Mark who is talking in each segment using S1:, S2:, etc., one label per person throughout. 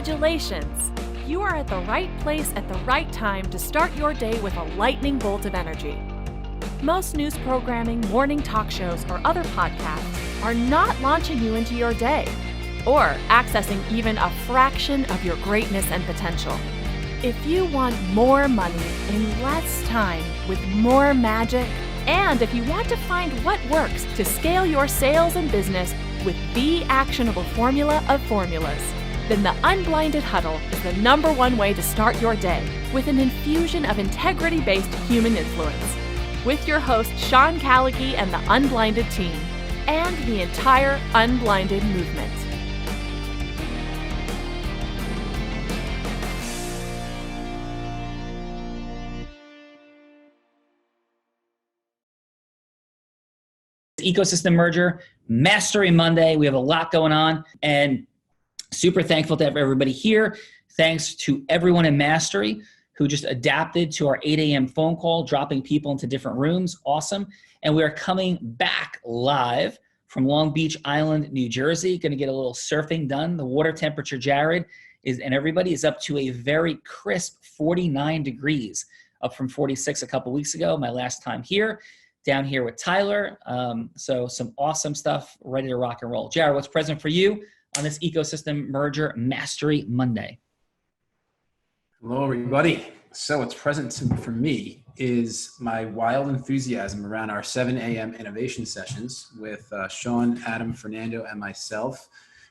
S1: Congratulations! You are at the right place at the right time to start your day with a lightning bolt of energy. Most news programming, morning talk shows, or other podcasts are not launching you into your day or accessing even a fraction of your greatness and potential. If you want more money in less time with more magic, and if you want to find what works to scale your sales and business with the actionable formula of formulas, then the Unblinded Huddle is the #1 way to start your day with an infusion of integrity-based human influence. With your host, Sean Callagy, and the Unblinded team, and the entire Unblinded movement.
S2: Ecosystem merger, Mastery Monday. We have a lot going on and super thankful to have everybody here. Thanks to everyone in Mastery who just adapted to our 8 a.m. phone call, dropping people into different rooms. Awesome. And we are coming back live from Long Beach Island, New Jersey. Going to get a little surfing done. The water temperature, Jared, and everybody is up to a very crisp 49 degrees, up from 46 a couple weeks ago, my last time here. Down here with Tyler. So some awesome stuff, ready to rock and roll. Jared, what's present for you on this Ecosystem Merger Mastery Monday?
S3: Hello, everybody. So what's present for me is my wild enthusiasm around our 7 a.m. innovation sessions with Sean, Adam, Fernando, and myself,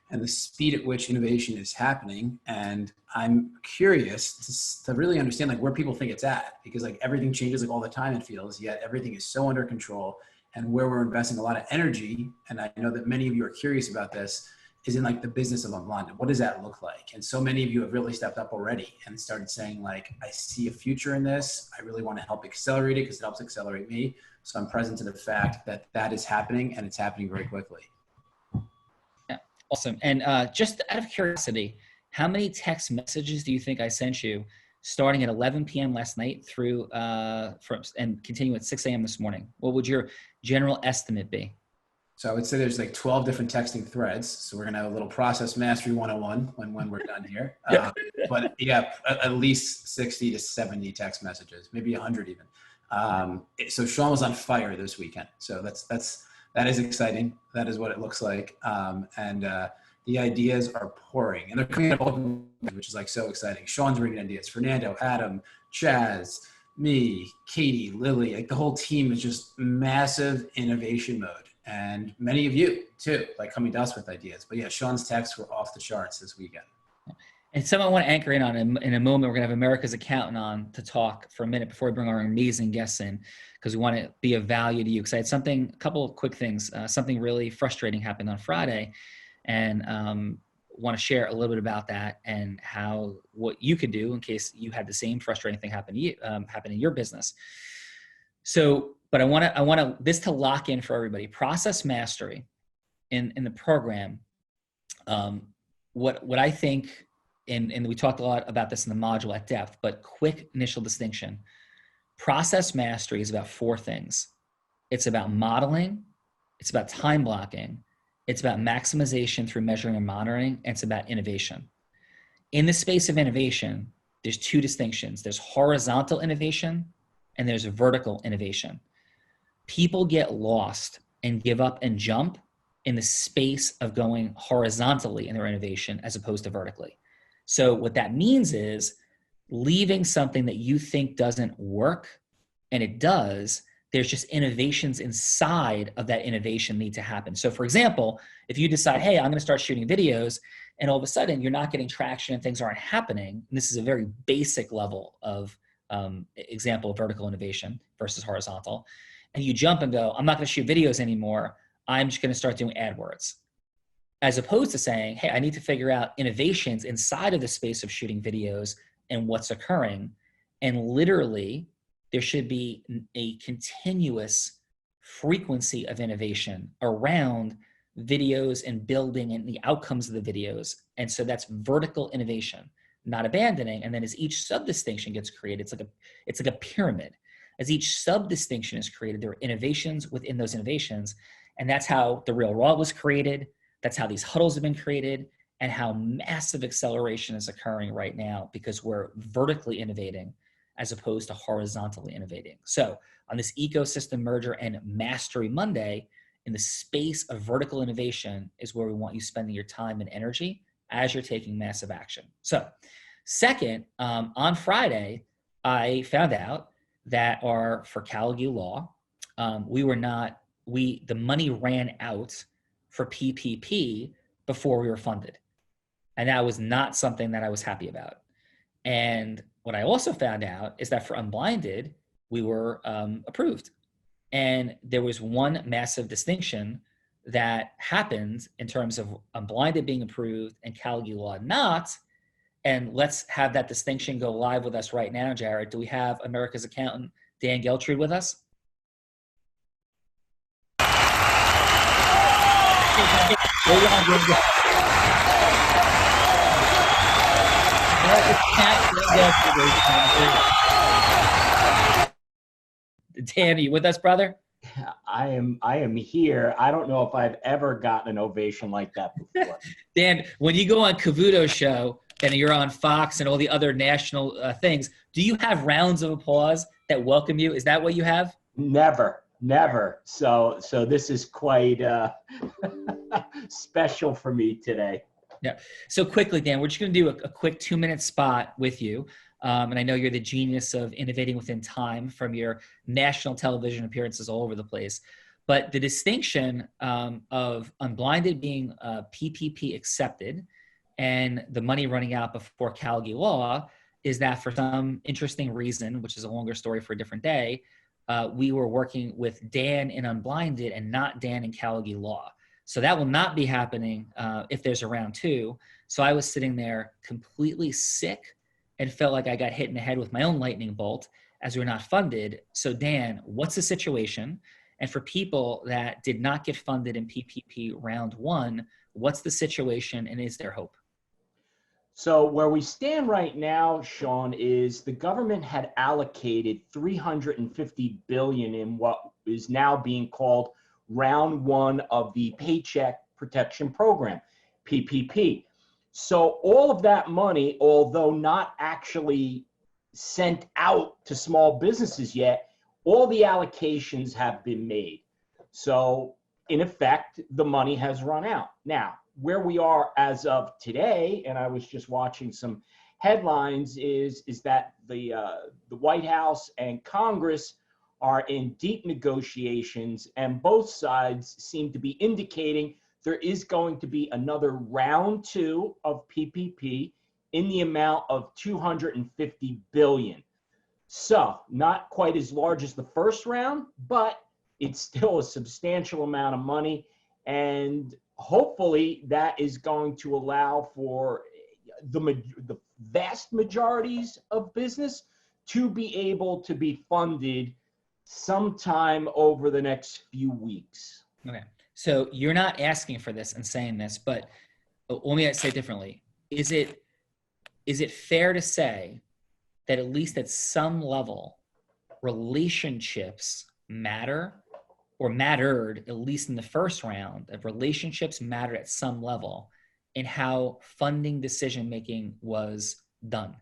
S3: and the speed at which innovation is happening. And I'm curious to really understand like where people think it's at, because like everything changes like all the time, it feels, yet everything is so under control, and where we're investing a lot of energy. And I know that many of you are curious about this, is in like the business of Unblinded. What does that look like? And so many of you have really stepped up already and started saying like, I see a future in this. I really want to help accelerate it because it helps accelerate me. So I'm present to the fact that that is happening, and it's happening very quickly.
S2: Awesome. And just out of curiosity, how many text messages do you think I sent you starting at 11 p.m. last night through and continuing at 6 a.m. this morning? What would your general estimate be?
S3: So I would say there's like 12 different texting threads. So we're going to have a little process mastery 101 when we're done here. But yeah, at least 60 to 70 text messages, maybe 100 even. So Sean was on fire this weekend. So that is exciting. That is what it looks like. And the ideas are pouring, and they're coming out, which is like so exciting. Sean's bringing ideas. Fernando, Adam, Chaz, me, Katie, Lily, like the whole team is just massive innovation mode. And many of you too, like coming to us with ideas. But yeah, Sean's texts were off the charts this weekend.
S2: And something I want to anchor in on in a moment. We're going to have America's Accountant on to talk for a minute before we bring our amazing guests in, because we want to be of value to you. Because I had a couple of quick things. Something really frustrating happened on Friday, and want to share a little bit about that and what you could do in case you had the same frustrating thing happen to you, happen in your business. So, but I want this to lock in for everybody. Process mastery in the program. What I think. And we talked a lot about this in the module at depth, but quick initial distinction. Process mastery is about 4 things. It's about modeling. It's about time blocking. It's about maximization through measuring and monitoring. And it's about innovation. In the space of innovation, there's 2 distinctions. There's horizontal innovation and there's vertical innovation. People get lost and give up and jump in the space of going horizontally in their innovation as opposed to vertically. So what that means is leaving something that you think doesn't work, and it does, there's just innovations inside of that innovation need to happen. So for example, if you decide, hey, I'm going to start shooting videos, and all of a sudden you're not getting traction and things aren't happening, and this is a very basic level of example of vertical innovation versus horizontal, and you jump and go, I'm not going to shoot videos anymore, I'm just going to start doing AdWords. As opposed to saying, hey, I need to figure out innovations inside of the space of shooting videos and what's occurring. And literally, there should be a continuous frequency of innovation around videos and building and the outcomes of the videos. And so that's vertical innovation, not abandoning. And then as each sub-distinction gets created, it's like a pyramid. As each sub-distinction is created, there are innovations within those innovations. And that's how the Real Raw was created. That's how these huddles have been created. and how massive acceleration is occurring right now because we're vertically innovating as opposed to horizontally innovating. So on this ecosystem merger and mastery Monday, in the space of vertical innovation is where we want you spending your time and energy as you're taking massive action. So second, on Friday, I found out that for Callagy Law, the money ran out for PPP before we were funded. And that was not something that I was happy about. And what I also found out is that for Unblinded, we were approved. And there was one massive distinction that happened in terms of Unblinded being approved and Callagy Law not. And let's have that distinction go live with us right now, Jared. Do we have America's accountant, Dan Geltrude, with us? Dan, are you with us, brother?
S4: I am here. I don't know if I've ever gotten an ovation like that before.
S2: Dan, when you go on Cavuto's show and you're on Fox and all the other national things, do you have rounds of applause that welcome you? Is that what you have?
S4: Never. So this is quite special for me today.
S2: Yeah. So quickly, Dan, we're just going to do a quick 2-minute spot with you. And I know you're the genius of innovating within time from your national television appearances all over the place. But the distinction of Unblinded being PPP accepted and the money running out before Callagy Law is that for some interesting reason, which is a longer story for a different day, we were working with Dan in Unblinded and not Dan in Callagy Law. So that will not be happening if there's a round 2. So I was sitting there completely sick and felt like I got hit in the head with my own lightning bolt as we're not funded. So Dan, what's the situation? And for people that did not get funded in PPP round 1, what's the situation and is there hope?
S4: So where we stand right now, Sean, is the government had allocated $350 billion in what is now being called round 1 of the Paycheck Protection Program, PPP. So all of that money, although not actually sent out to small businesses yet, all the allocations have been made. So in effect, the money has run out. Now, where we are as of today, and I was just watching some headlines, is that the White House and Congress are in deep negotiations, and both sides seem to be indicating there is going to be another round 2 of PPP in the amount of $250 billion. So not quite as large as the first round, but it's still a substantial amount of money. And hopefully that is going to allow for the vast majorities of business to be able to be funded sometime over the next few weeks.
S2: Okay. So you're not asking for this and saying this, but let me say it differently. Is it fair to say that at least at some level, relationships matter or mattered, at least in the first round, of relationships mattered at some level in how funding decision-making was done?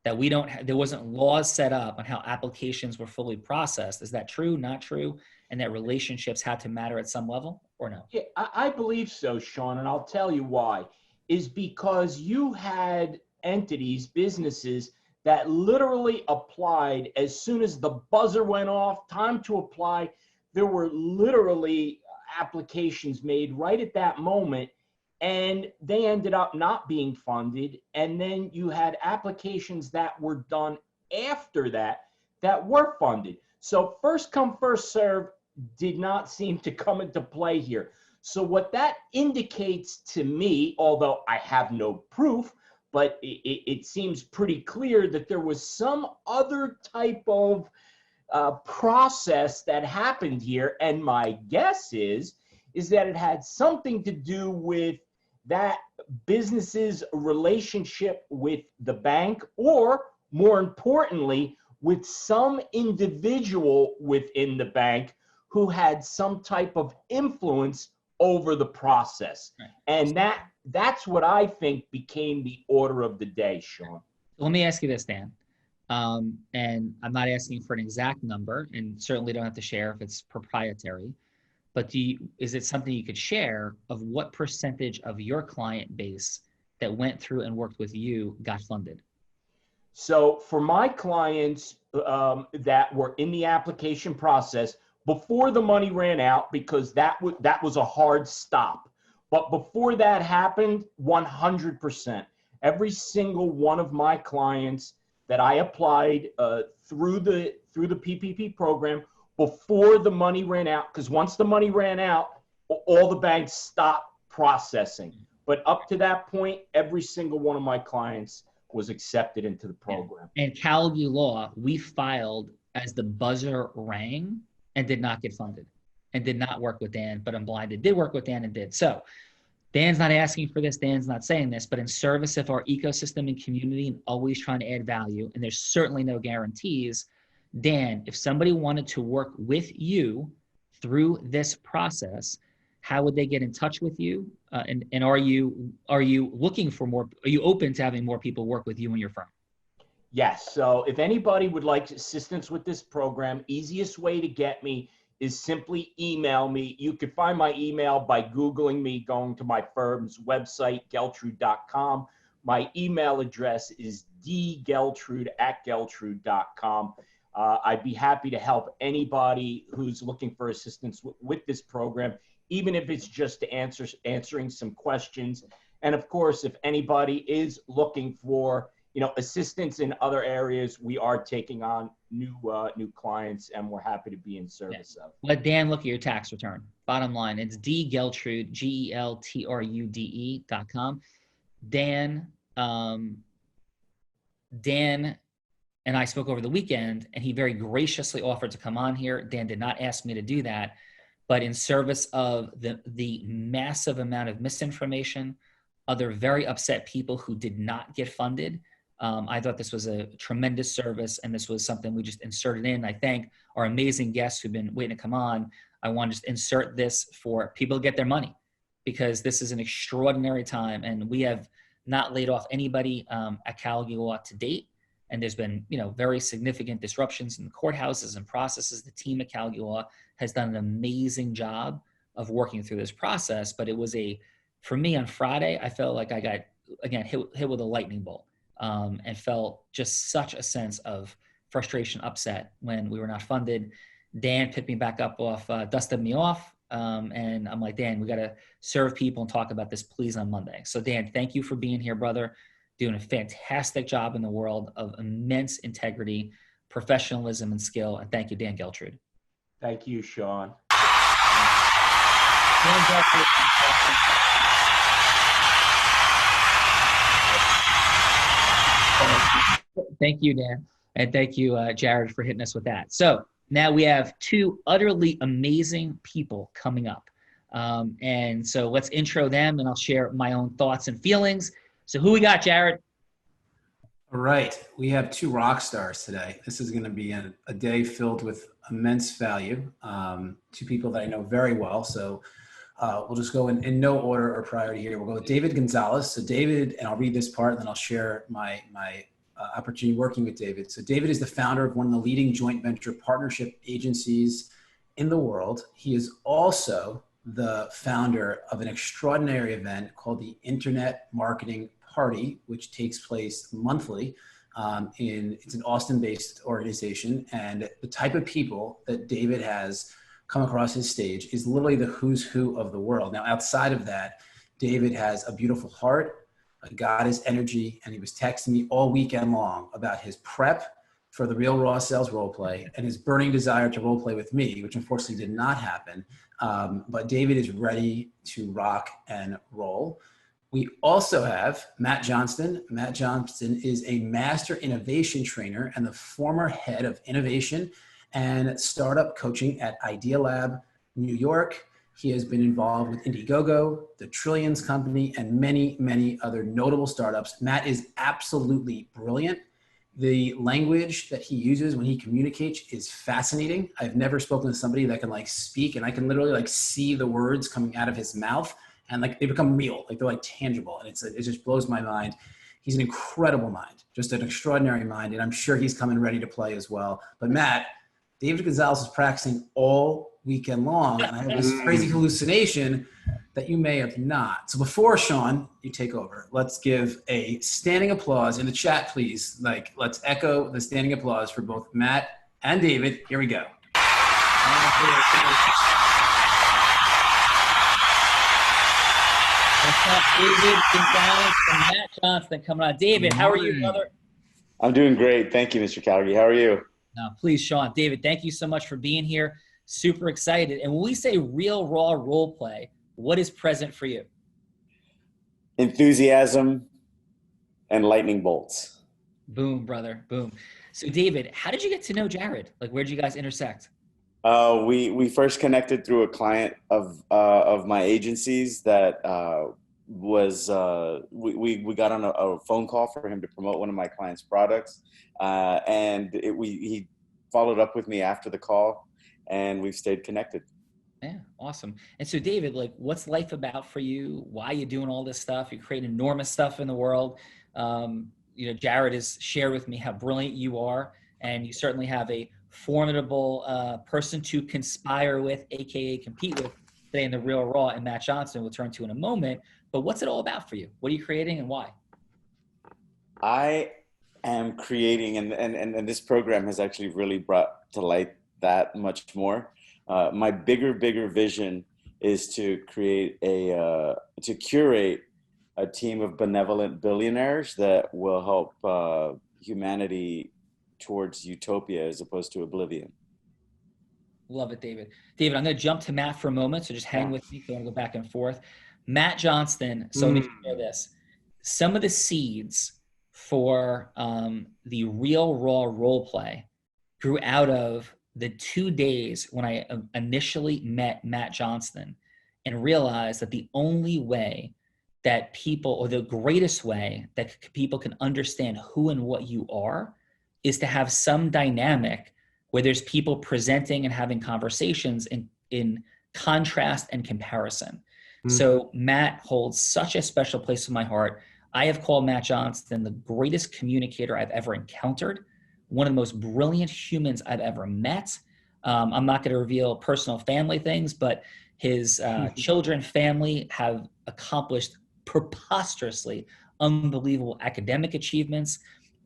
S2: That there wasn't laws set up on how applications were fully processed. Is that true, not true? And that relationships had to matter at some level or no?
S4: Yeah, I believe so, Sean, and I'll tell you why. Is because you had entities, businesses that literally applied as soon as the buzzer went off, time to apply. There were literally applications made right at that moment, and they ended up not being funded. And then you had applications that were done after that were funded. So first come, first serve did not seem to come into play here. So what that indicates to me, although I have no proof, but it seems pretty clear that there was some other type of process that happened here. And my guess is that it had something to do with that business's relationship with the bank, or more importantly, with some individual within the bank who had some type of influence over the process.
S2: Right.
S4: And that's what I think became the order of the day, Sean.
S2: Let me ask you this, Dan. And I'm not asking for an exact number, and certainly don't have to share if it's proprietary, but is it something you could share of what percentage of your client base that went through and worked with you got funded?
S4: So for my clients that were in the application process, before the money ran out, because that was a hard stop. But before that happened, 100%. Every single one of my clients that I applied through the PPP program before the money ran out, because once the money ran out, all the banks stopped processing. But up to that point, every single one of my clients was accepted into the program.
S2: And Callagy Law, we filed as the buzzer rang and did not get funded and did not work with Dan, but UNBLINDED did work with Dan and did. So Dan's not asking for this, Dan's not saying this, but in service of our ecosystem and community and always trying to add value, and there's certainly no guarantees, Dan, if somebody wanted to work with you through this process, how would they get in touch with you? And are you looking for more, are you open to having more people work with you and your firm?
S4: Yes, so if anybody would like assistance with this program, easiest way to get me is simply email me. You can find my email by Googling me, going to my firm's website, geltrude.com. My email address is dgeltrude@geltrude.com. I'd be happy to help anybody who's looking for assistance with this program, even if it's just to answering some questions. And of course, if anybody is looking for assistance in other areas, we are taking on new clients, and we're happy to be in service of.
S2: Let Dan look at your tax return. Bottom line, it's dgeltrude, GELTRUDE.com. Dan and I spoke over the weekend, and he very graciously offered to come on here. Dan did not ask me to do that, but in service of the massive amount of misinformation, other very upset people who did not get funded, I thought this was a tremendous service, and this was something we just inserted in. I thank our amazing guests who've been waiting to come on. I want to just insert this for people to get their money, because this is an extraordinary time, and we have not laid off anybody at Callagy Law to date. And there's been, very significant disruptions in the courthouses and processes. The team at Callagy Law has done an amazing job of working through this process. But it was for me on Friday, I felt like I got, again, hit with a lightning bolt, and felt just such a sense of frustration, upset when we were not funded. Dan picked me back up off, dusted me off. And I'm like, Dan, we got to serve people and talk about this, please, on Monday. So Dan, thank you for being here, brother. Doing a fantastic job in the world of immense integrity, professionalism, and skill. And thank you, Dan Geltrude.
S4: Thank you, Sean.
S2: Dan Geltrude. Thank you, Dan. And thank you, Jared, for hitting us with that. So now we have two utterly amazing people coming up. And so let's intro them, and I'll share my own thoughts and feelings. So who we got, Jared?
S3: All right. We have two rock stars today. This is going to be a day filled with immense value. Two people that I know very well. So we'll just go in no order or priority here. We'll go with David Gonzalez. So David, and I'll read this part, and then I'll share my opportunity working with David. So David is the founder of one of the leading joint venture partnership agencies in the world. He is also the founder of an extraordinary event called the Internet Marketing Party, which takes place monthly. It's an Austin-based organization, and the type of people that David has come across his stage is literally the who's who of the world. Now, outside of that, David has a beautiful heart, a goddess energy, and he was texting me all weekend long about his prep for the Real Raw Sales roleplay and his burning desire to roleplay with me, which unfortunately did not happen. But David is ready to rock and roll. We also have Matt Johnston. Matt Johnston is a master innovation trainer and the former head of innovation and startup coaching at Idea Lab, New York. He has been involved with Indiegogo, the Trillions Company, and many, many other notable startups. Matt is absolutely brilliant. The language that he uses when he communicates is fascinating. I've never spoken to somebody that can like speak and I can literally like see the words coming out of his mouth and like they become real, like they're like tangible. And it just blows my mind. He's an incredible mind, just an extraordinary mind. And I'm sure he's coming ready to play as well. But Matt, David Gonzalez is practicing all weekend long. And I have this crazy hallucination that you may have not. So before Sean, you take over, let's give a standing applause in the chat, please. Like, let's echo the standing applause for both Matt and David. Here we go.
S2: What's up, David Gonzalez and Matt Johnston coming on. David, how are you, brother?
S5: I'm doing great. Thank you, Mr. Callagy. How are you?
S2: No, please, Sean. David, thank you so much for being here. Super excited. And when we say real, raw role play, what is present for you?
S5: Enthusiasm and lightning bolts.
S2: Boom, brother. Boom. So, David, how did you get to know Jared? Like, where did you guys intersect?
S5: We first connected through a client of my agency's that we got on a phone call for him to promote one of my client's products, and he followed up with me after the call, and we've stayed connected.
S2: Yeah, awesome. And so, David, like, what's life about for you? Why are you doing all this stuff? You create enormous stuff in the world. Jared has shared with me how brilliant you are, and you certainly have a formidable person to conspire with, aka compete with, today in the Real Raw, and Matt Johnston we'll turn to in a moment. But what's it all about for you? What are you creating and why?
S5: I am creating, and this program has actually really brought to light that much more. My bigger vision is to create to curate a team of benevolent billionaires that will help humanity towards utopia as opposed to oblivion.
S2: Love it, David. David, I'm going to jump to Matt for a moment, so just hang with me. I want to go back and forth. Matt Johnston, so let me share this. Some of the seeds for the Real Raw role play grew out of the 2 days when I initially met Matt Johnston and realized that the only way that people, or the greatest way that people can understand who and what you are, is to have some dynamic where there's people presenting and having conversations in contrast and comparison. So Matt holds such a special place in my heart. I have called Matt Johnston the greatest communicator I've ever encountered, one of the most brilliant humans I've ever met. I'm not going to reveal personal family things, but his children, family have accomplished preposterously unbelievable academic achievements,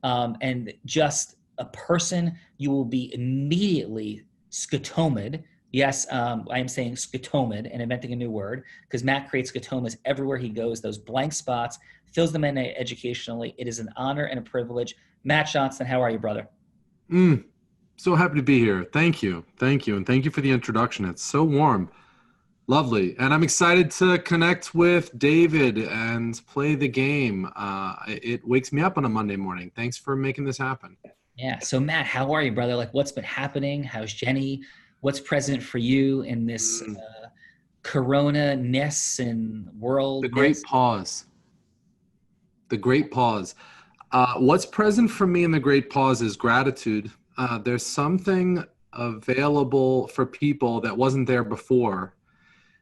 S2: and just a person you will be immediately scotomed. Yes, I am saying scotomed and inventing a new word, because Matt creates scotomas everywhere he goes, those blank spots, fills them in educationally. It is an honor and a privilege. Matt Johnston, how are you, brother?
S6: So happy to be here. Thank you. Thank you. And thank you for the introduction. It's so warm. Lovely. And I'm excited to connect with David and play the game. It wakes me up on a Monday morning. Thanks for making this happen.
S2: Yeah. So Matt, how are you, brother? Like, what's been happening? How's Jenny? What's present for you in this corona-ness and world?
S6: The great pause. The great pause. What's present for me in the great pause is gratitude. There's something available for people that wasn't there before.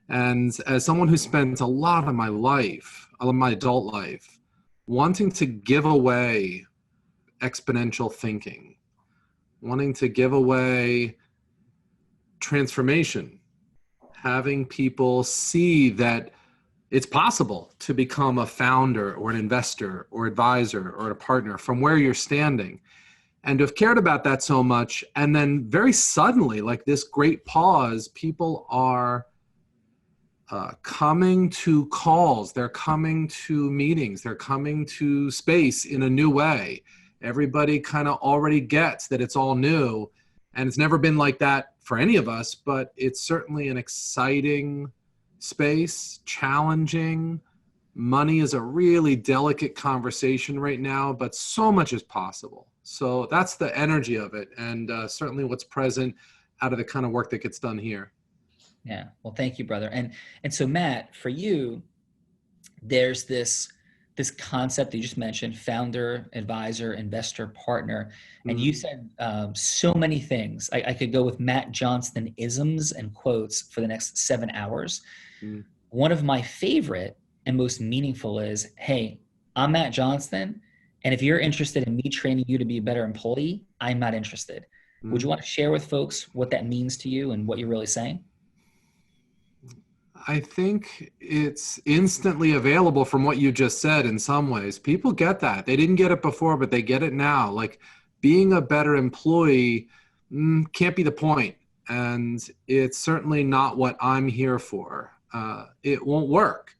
S6: And as someone who spent a lot of my life, all of my adult life, wanting to give away exponential thinking, wanting to give away transformation, having people see that it's possible to become a founder or an investor or advisor or a partner from where you're standing, and to have cared about that so much. And then very suddenly, like this great pause, people are coming to calls, they're coming to meetings, they're coming to space in a new way. Everybody kind of already gets that it's all new, and it's never been like that for any of us, but it's certainly an exciting space, challenging. Money is a really delicate conversation right now, but so much is possible. So that's the energy of it, and certainly what's present out of the kind of work that gets done here.
S2: Yeah. Well, thank you, brother. And so Matt, for you, there's this this concept that you just mentioned, founder, advisor, investor, partner, and you said so many things. I could go with Matt Johnston isms and quotes for the next 7 hours. One of my favorite and most meaningful is, hey, I'm Matt Johnston, and if you're interested in me training you to be a better employee, I'm not interested. Would you want to share with folks what that means to you and what you're really saying?
S6: I think it's instantly available from what you just said in some ways. People get that. They didn't get it before, but they get it now. Like, being a better employee can't be the point. And it's certainly not what I'm here for. It won't work.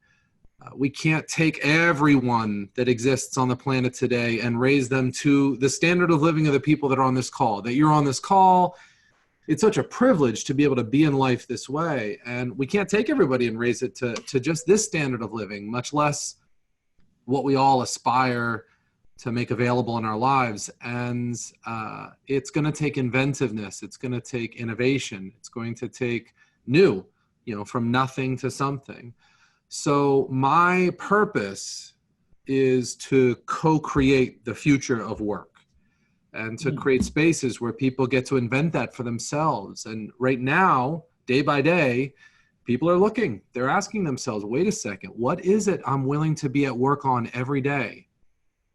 S6: We can't take everyone that exists on the planet today and raise them to the standard of living of the people that are on this call. That you're on this call, it's such a privilege to be able to be in life this way. And we can't take everybody and raise it to just this standard of living, much less what we all aspire to make available in our lives. And it's going to take inventiveness. It's going to take innovation. It's going to take new, from nothing to something. So my purpose is to co-create the future of work and to create spaces where people get to invent that for themselves. And right now, day by day, people are looking, they're asking themselves, wait a second, what is it I'm willing to be at work on every day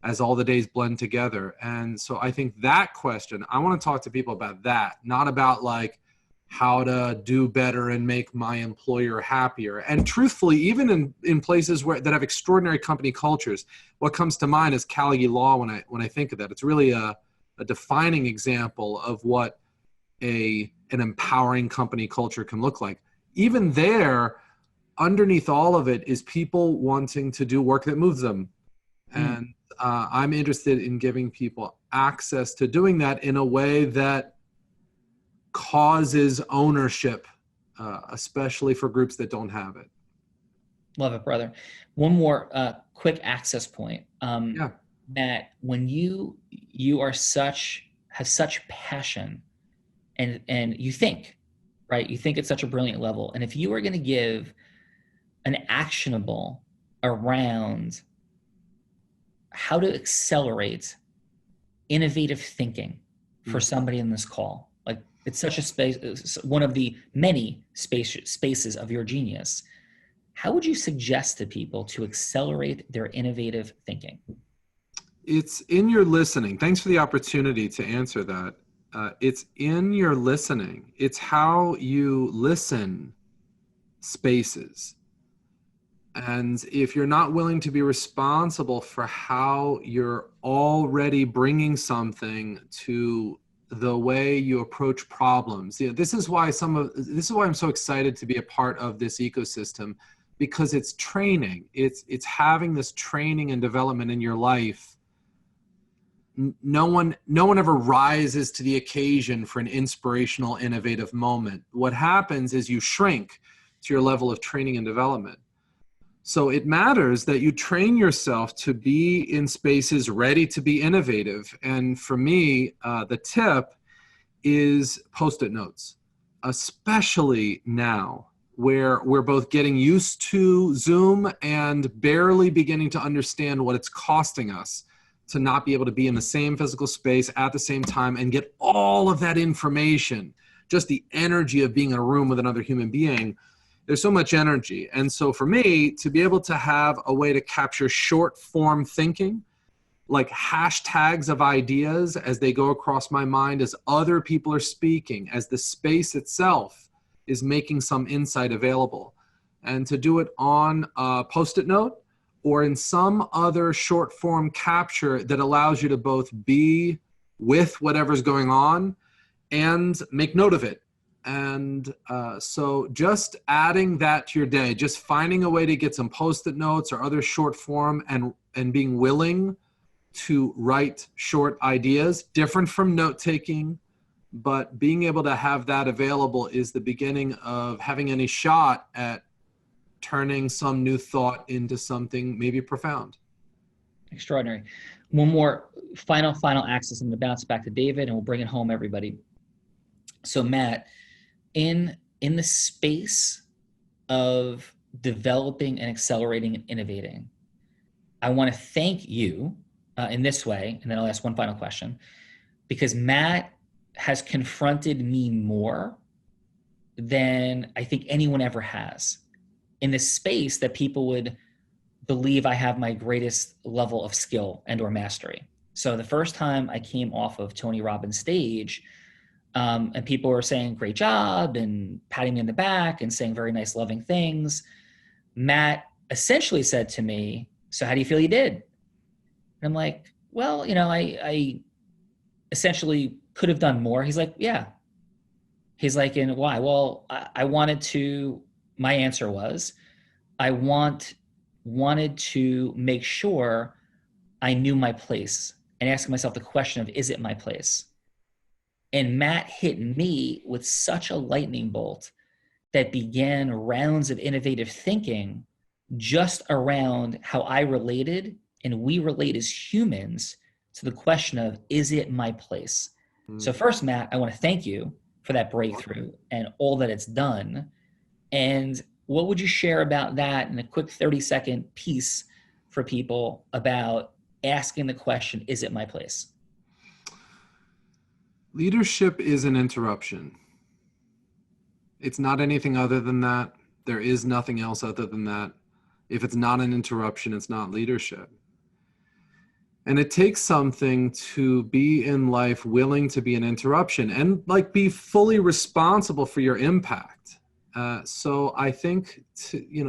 S6: as all the days blend together? And so I think that question, I want to talk to people about that, not about like how to do better and make my employer happier. And truthfully, even in places that have extraordinary company cultures, what comes to mind is Callagy law when I think of that. It's really a defining example of what an empowering company culture can look like. Even there, underneath all of it is people wanting to do work that moves them. And I'm interested in giving people access to doing that in a way that causes ownership, especially for groups that don't have it.
S2: Love it, brother. One more quick access point. Matt, when you have such passion and you think, right? You think at such a brilliant level. And if you were going to give an actionable around how to accelerate innovative thinking for somebody in this call, like it's such a space, one of the many spaces of your genius, how would you suggest to people to accelerate their innovative thinking?
S6: It's in your listening. Thanks for the opportunity to answer that. It's in your listening. It's how you listen spaces. And if you're not willing to be responsible for how you're already bringing something to the way you approach problems, this is why I'm so excited to be a part of this ecosystem, because it's training. It's having this training and development in your life. No one ever rises to the occasion for an inspirational, innovative moment. What happens is you shrink to your level of training and development. So it matters that you train yourself to be in spaces ready to be innovative. And for me, the tip is Post-it notes, especially now where we're both getting used to Zoom and barely beginning to understand what it's costing us to not be able to be in the same physical space at the same time and get all of that information, just the energy of being in a room with another human being. There's so much energy. And so for me, to be able to have a way to capture short form thinking, like hashtags of ideas as they go across my mind, as other people are speaking, as the space itself is making some insight available, and to do it on a Post-it note or in some other short form capture that allows you to both be with whatever's going on and make note of it. And so just adding that to your day, just finding a way to get some Post-it notes or other short form and being willing to write short ideas, different from note-taking, but being able to have that available is the beginning of having any shot at turning some new thought into something maybe profound.
S2: Extraordinary. One more final access. I'm going to bounce back to David and we'll bring it home, everybody. So Matt, in the space of developing and accelerating and innovating, I want to thank you in this way, and then I'll ask one final question, because Matt has confronted me more than I think anyone ever has in this space that people would believe I have my greatest level of skill and or mastery. So the first time I came off of Tony Robbins' stage, and people were saying, great job, and patting me on the back and saying very nice, loving things, Matt essentially said to me, so how do you feel you did? And I'm like, well, I essentially could have done more. He's like, yeah. He's like, and why? Well, my answer was, I wanted to make sure I knew my place and asking myself the question of, is it my place? And Matt hit me with such a lightning bolt that began rounds of innovative thinking just around how I related and we relate as humans to the question of, is it my place? So first, Matt, I want to thank you for that breakthrough and all that it's done. And what would you share about that in a quick 30-second piece for people about asking the question, is it my place?
S6: Leadership is an interruption. It's not anything other than that. There is nothing else other than that. If it's not an interruption, it's not leadership. And it takes something to be in life willing to be an interruption and be fully responsible for your impact. So I think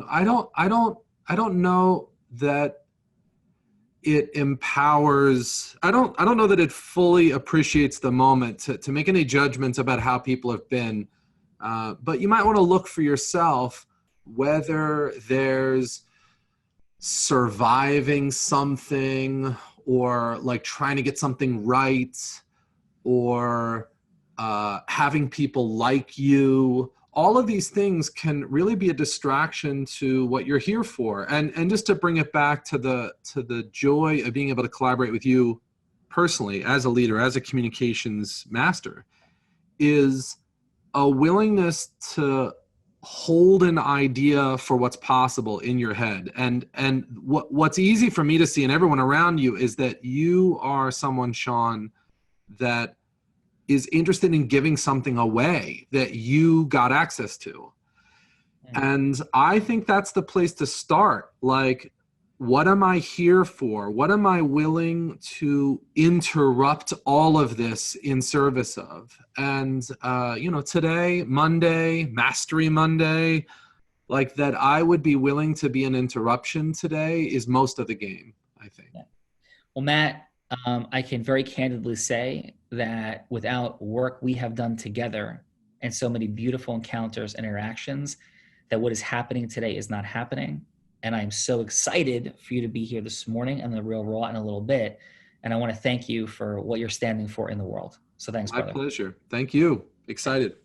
S6: I don't know that it empowers. I don't know that it fully appreciates the moment to make any judgments about how people have been. But you might want to look for yourself whether there's surviving something, or trying to get something right, or having people like you. All of these things can really be a distraction to what you're here for. And just to bring it back to the joy of being able to collaborate with you personally as a leader, as a communications master, is a willingness to hold an idea for what's possible in your head. And what's easy for me to see and everyone around you is that you are someone, Sean, that is interested in giving something away that you got access to. And I think that's the place to start. What am I here for? What am I willing to interrupt all of this in service of? And, today, Monday, Mastery Monday, that I would be willing to be an interruption today is most of the game, I think.
S2: Yeah. Well, Matt, I can very candidly say that without work we have done together and so many beautiful encounters and interactions, that what is happening today is not happening. And I'm so excited for you to be here this morning and the Real Raw in a little bit. And I want to thank you for what you're standing for in the world. So thanks, brother.
S6: My pleasure. Thank you. Excited.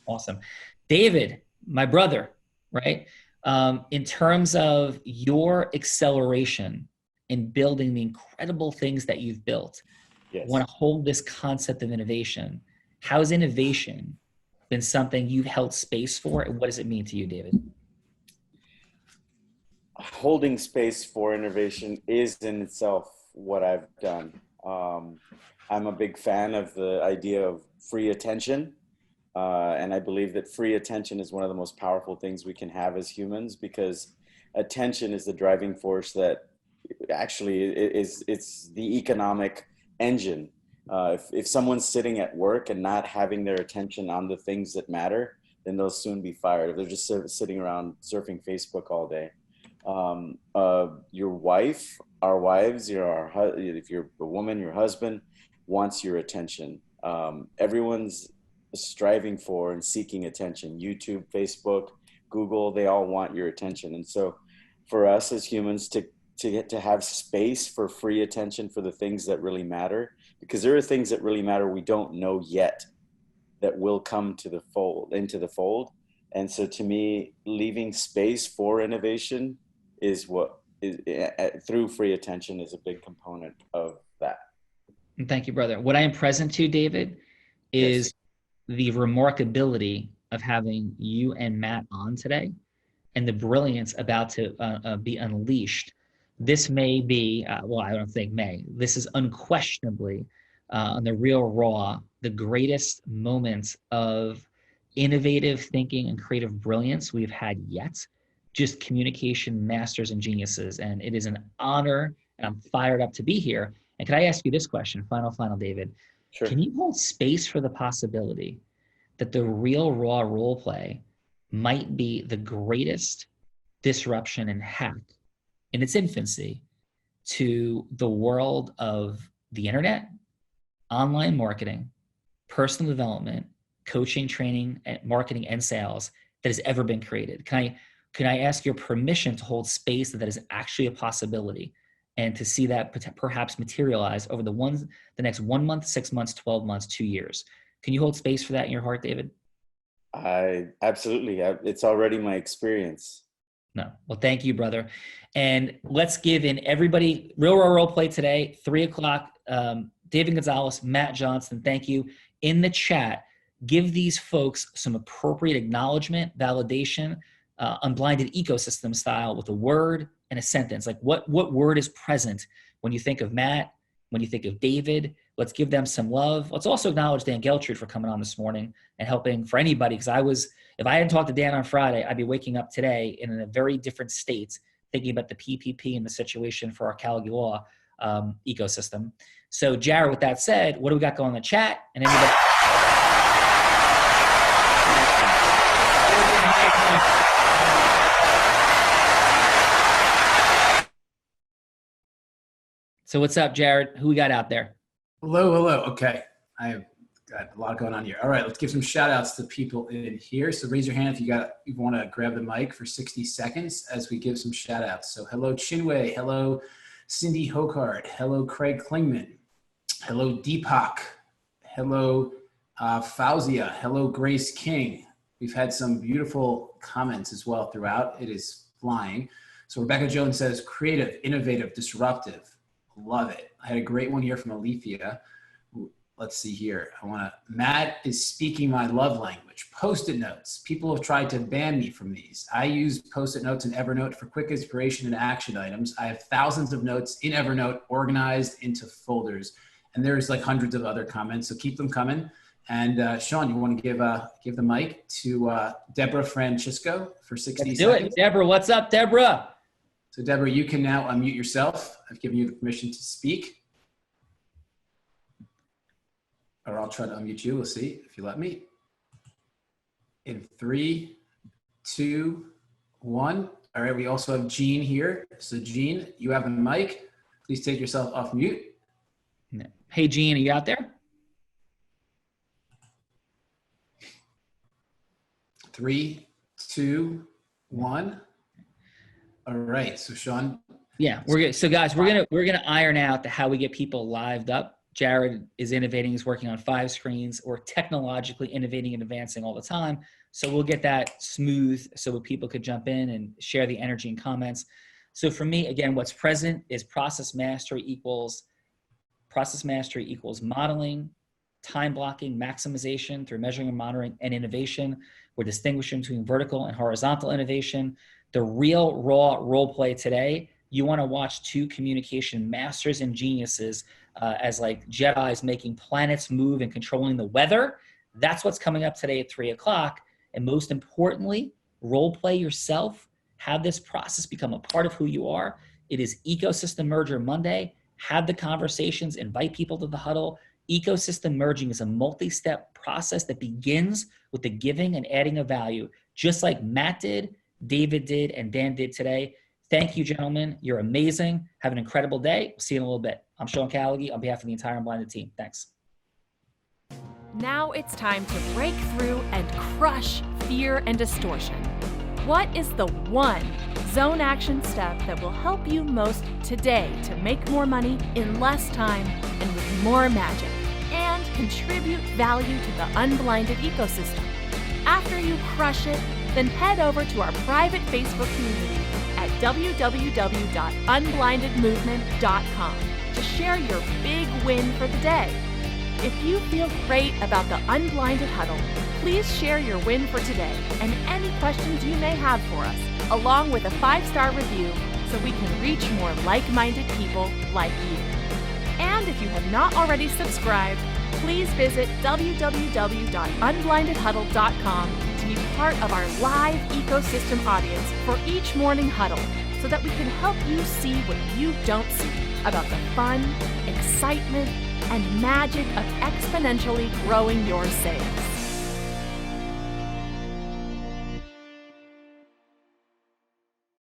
S2: Awesome. David, my brother, right? In terms of your acceleration in building the incredible things that you've built,
S5: yes.
S2: I want to hold this concept of innovation. How has innovation been something you've held space for? And what does it mean to you, David?
S5: Holding space for innovation is in itself what I've done. I'm a big fan of the idea of free attention. And I believe that free attention is one of the most powerful things we can have as humans, because attention is the driving force that actually it's the economic engine. If someone's sitting at work and not having their attention on the things that matter, then they'll soon be fired. If they're just sitting around surfing Facebook all day. Your wife, our wives, if you're a woman, your husband wants your attention. Everyone's striving for and seeking attention. YouTube, Facebook, Google, they all want your attention. And so for us as humans to get to have space for free attention for the things that really matter, because there are things that really matter we don't know yet that will come into the fold. And so to me, leaving space for innovation is what is through free attention is a big component of that.
S2: Thank you, brother. What I am present to, David, is the remarkability of having you and Matt on today and the brilliance about to be unleashed this may be, well, I don't think this is unquestionably on the real raw, the greatest moments of innovative thinking and creative brilliance we've had yet. Just communication masters and geniuses. And it is an honor, and I'm fired up to be here. And can I ask you this question, final, David?
S5: Sure.
S2: Can you hold space for the possibility that the real raw role play might be the greatest disruption and hack in its infancy to the world of the internet, online marketing, personal development, coaching, training, marketing, and sales that has ever been created? Can I ask your permission to hold space that is actually a possibility, and to see that perhaps materialize over the next 1 month, 6 months, 12 months, 2 years? Can you hold space for that in your heart, David?
S5: Absolutely. It's already my experience.
S2: No. Well, thank you, brother. And let's give in everybody real raw role play today, 3 o'clock. David Gonzalez, Matt Johnson, thank you. In the chat, give these folks some appropriate acknowledgement, validation, unblinded ecosystem style, with a word and a sentence. Like what word is present when you think of Matt, when you think of David? Let's give them some love. Let's also acknowledge Dan Geltrude for coming on this morning and helping for anybody. Because if I hadn't talked to Dan on Friday, I'd be waking up today in a very different state, thinking about the PPP and the situation for our Callagy Law ecosystem. So Jared, with that said, what do we got going in the chat? And anybody? So what's up, Jared? Who we got out there?
S3: Hello. Okay. I have got a lot going on here. All right, let's give some shout outs to people in here. So raise your hand if you want to grab the mic for 60 seconds as we give some shout outs. So hello, Chinwei. Hello, Cindy Hokard. Hello, Craig Klingman. Hello, Deepak. Hello, Fauzia. Hello, Grace King. We've had some beautiful comments as well throughout. It is flying. So Rebecca Jones says, creative, innovative, disruptive. Love it. I had a great one here from Alethea. Let's see here. Matt is speaking my love language. Post-it notes. People have tried to ban me from these. I use Post-it notes in Evernote for quick inspiration and action items. I have thousands of notes in Evernote organized into folders. And there's like hundreds of other comments, so keep them coming. And Sean, you want to give the mic to Deborah Francisco for 60
S2: Let's
S3: seconds?
S2: do it. Deborah, what's up, Deborah?
S3: So Deborah, you can now unmute yourself. I've given you the permission to speak. Or I'll try to unmute you. We'll see if you let me. In 3, 2, 1. All right, we also have Jean here. So Jean, you have the mic. Please take yourself off mute.
S2: Hey, Jean, are you out there?
S3: 3, 2, 1. All right, so Sean.
S2: Yeah, we're good. So guys, we're gonna iron out how we get people lived up. Jared is innovating, he's working on 5 screens. We're technologically innovating and advancing all the time. So we'll get that smooth so people could jump in and share the energy and comments. So for me, again, what's present is process mastery equals modeling, time blocking, maximization through measuring and monitoring, and innovation. We're distinguishing between vertical and horizontal innovation. The real raw role play today, you want to watch 2 communication masters and geniuses as like Jedis making planets move and controlling the weather. That's what's coming up today at 3 o'clock. And most importantly, role play yourself. Have this process become a part of who you are. It is Ecosystem Merger Monday. Have the conversations, invite people to the huddle. Ecosystem merging is a multi-step process that begins with the giving and adding of value, just like Matt did, David did, and Dan did today. Thank you, gentlemen. You're amazing. Have an incredible day. We'll see you in a little bit. I'm Sean Callagy on behalf of the entire Unblinded team. Thanks.
S1: Now it's time to break through and crush fear and distortion. What is the one zone action step that will help you most today to make more money in less time and with more magic, and contribute value to the Unblinded ecosystem? After you crush it, then head over to our private Facebook community at www.unblindedmovement.com to share your big win for the day. If you feel great about the Unblinded Huddle, please share your win for today and any questions you may have for us, along with a 5-star review so we can reach more like-minded people like you. And if you have not already subscribed, please visit www.unblindedhuddle.com to be part of our live ecosystem audience for each morning huddle, so that we can help you see what you don't see about the fun, excitement, and magic of exponentially growing your sales.